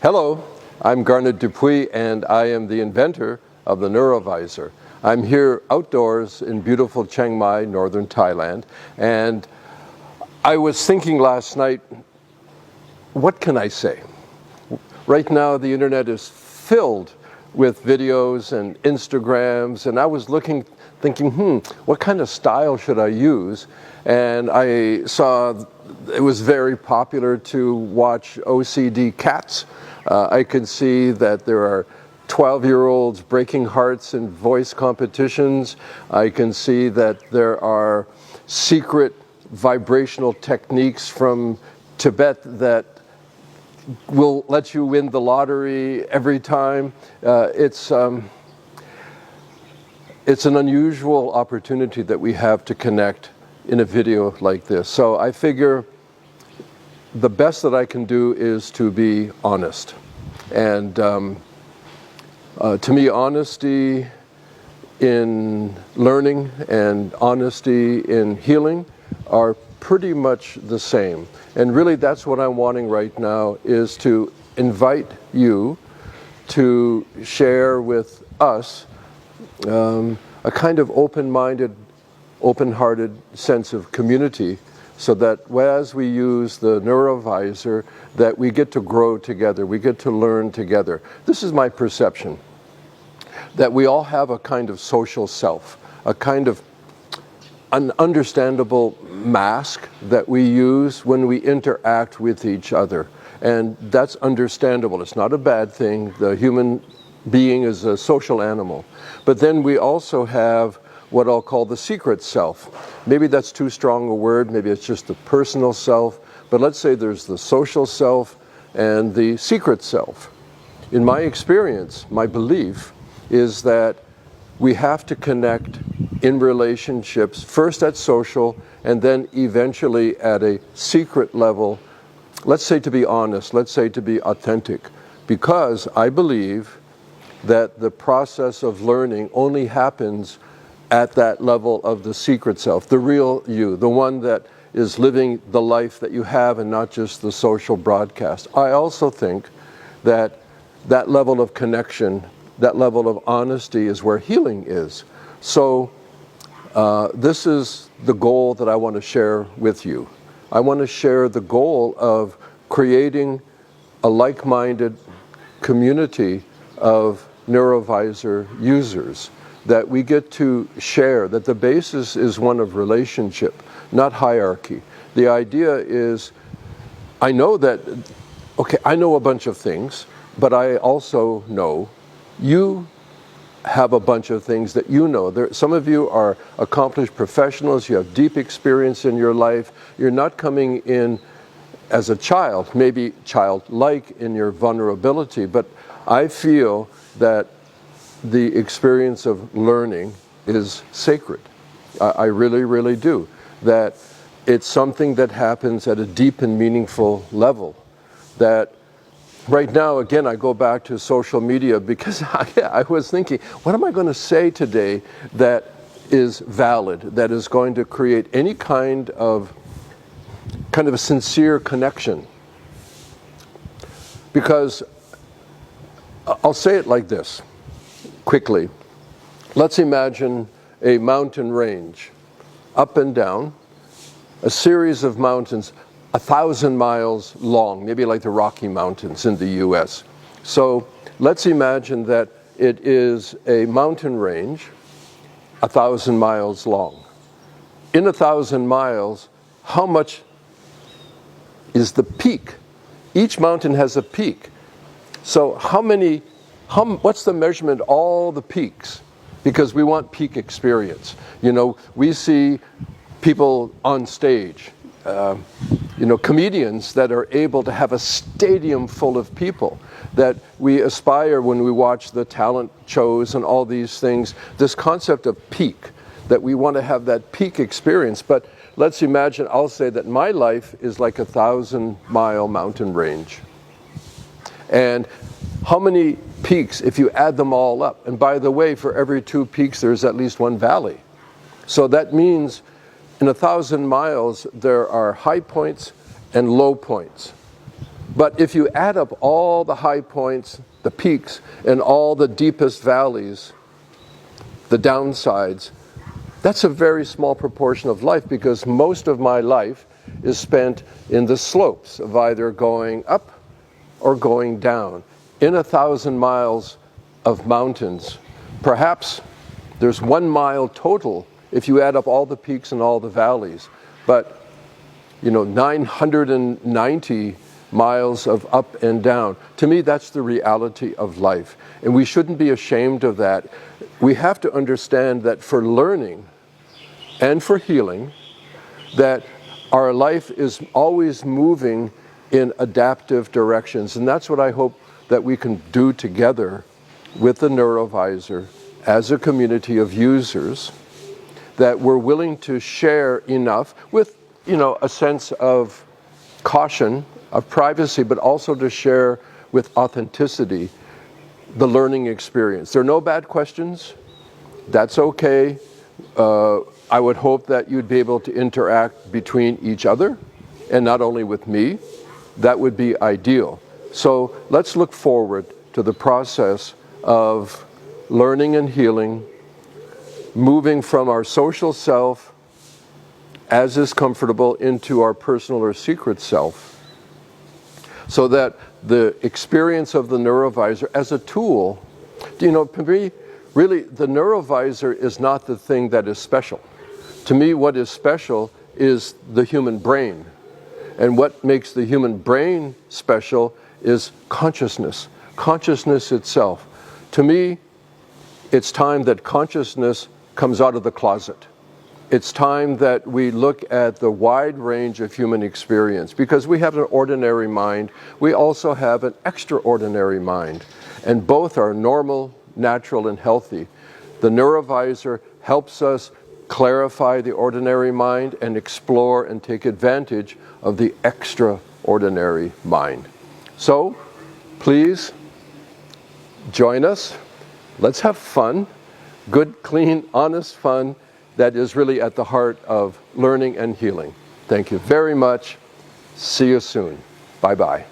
Hello, I'm Garnet Dupuis and I am the inventor of the NeuroVIZR. I'm here outdoors in beautiful Chiang Mai, northern Thailand, and I was thinking last night, what can I say? Right now the internet is filled with videos and Instagrams, and I was thinking, what kind of style should I use? And I saw it was very popular to watch OCD cats. I can see that there are 12-year-olds breaking hearts in voice competitions. I can see that there are secret vibrational techniques from Tibet that will let you win the lottery every time. It's an unusual opportunity that we have to connect in a video like this. So I figure the best that I can do is to be honest. And to me, honesty in learning and honesty in healing are pretty much the same. And really that's what I'm wanting right now, is to invite you to share with us a kind of open-minded, open-hearted sense of community, so that as we use the NeuroVIZR, that we get to grow together, we get to learn together. This is my perception, that we all have a kind of social self, a kind of an understandable mask that we use when we interact with each other. And that's understandable. It's not a bad thing. The human being is a social animal. But then we also have what I'll call the secret self. Maybe that's too strong a word, maybe it's just the personal self, but let's say there's the social self and the secret self. In my experience, my belief is that we have to connect in relationships, first at social and then eventually at a secret level, let's say to be honest, let's say to be authentic, because I believe that the process of learning only happens at that level of the secret self, the real you, the one that is living the life that you have and not just the social broadcast. I also think that that level of connection, that level of honesty is where healing is. So this is the goal that I want to share with you. I want to share the goal of creating a like-minded community of NeuroVIZR users, that we get to share, that the basis is one of relationship, not hierarchy. The idea is, I know that, okay, I know a bunch of things, but I also know you have a bunch of things that you know. Some of you are accomplished professionals, you have deep experience in your life, you're not coming in as a child, maybe childlike in your vulnerability, but I feel that the experience of learning is sacred. I really, really do. That it's something that happens at a deep and meaningful level. That right now, again, I go back to social media because I was thinking, what am I going to say today that is valid, that is going to create any kind of a sincere connection? Because I'll say it like this. Quickly, let's imagine a mountain range, up and down, a series of mountains 1,000 miles long, maybe like the Rocky Mountains in the US. So let's imagine that it is a mountain range 1,000 miles long. In 1,000 miles, how much is the peak? Each mountain has a peak. So what's the measurement, all the peaks? Because we want peak experience. You know, we see people on stage, comedians that are able to have a stadium full of people, that we aspire when we watch the talent shows and all these things, this concept of peak, that we want to have that peak experience. But let's imagine, I'll say that my life is like 1,000-mile mountain range. And how many peaks, if you add them all up? And by the way, for every 2 peaks, there's at least 1 valley. So that means in 1,000 miles, there are high points and low points. But if you add up all the high points, the peaks, and all the deepest valleys, the downsides, that's a very small proportion of life, because most of my life is spent in the slopes of either going up or going down. In 1,000 miles of mountains, perhaps there's 1 mile total if you add up all the peaks and all the valleys. But, 990 miles of up and down. To me, that's the reality of life. And we shouldn't be ashamed of that. We have to understand that for learning and for healing, that our life is always moving in adaptive directions. And that's what I hope that we can do together with the NeuroVIZR as a community of users, that we're willing to share enough with, a sense of caution, of privacy, but also to share with authenticity the learning experience. There are no bad questions. That's okay. I would hope that you'd be able to interact between each other and not only with me. That would be ideal. So let's look forward to the process of learning and healing, moving from our social self, as is comfortable, into our personal or secret self, so that the experience of the NeuroVIZR as a tool, for me, really, the NeuroVIZR is not the thing that is special. To me, what is special is the human brain. And what makes the human brain special is consciousness itself. To me, it's time that consciousness comes out of the closet. It's time that we look at the wide range of human experience, because we have an ordinary mind. We also have an extraordinary mind, and both are normal, natural, and healthy. The NeuroVIZR helps us clarify the ordinary mind and explore and take advantage of the extraordinary mind. So, please join us. Let's have fun. Good, clean, honest fun that is really at the heart of learning and healing. Thank you very much. See you soon. Bye-bye.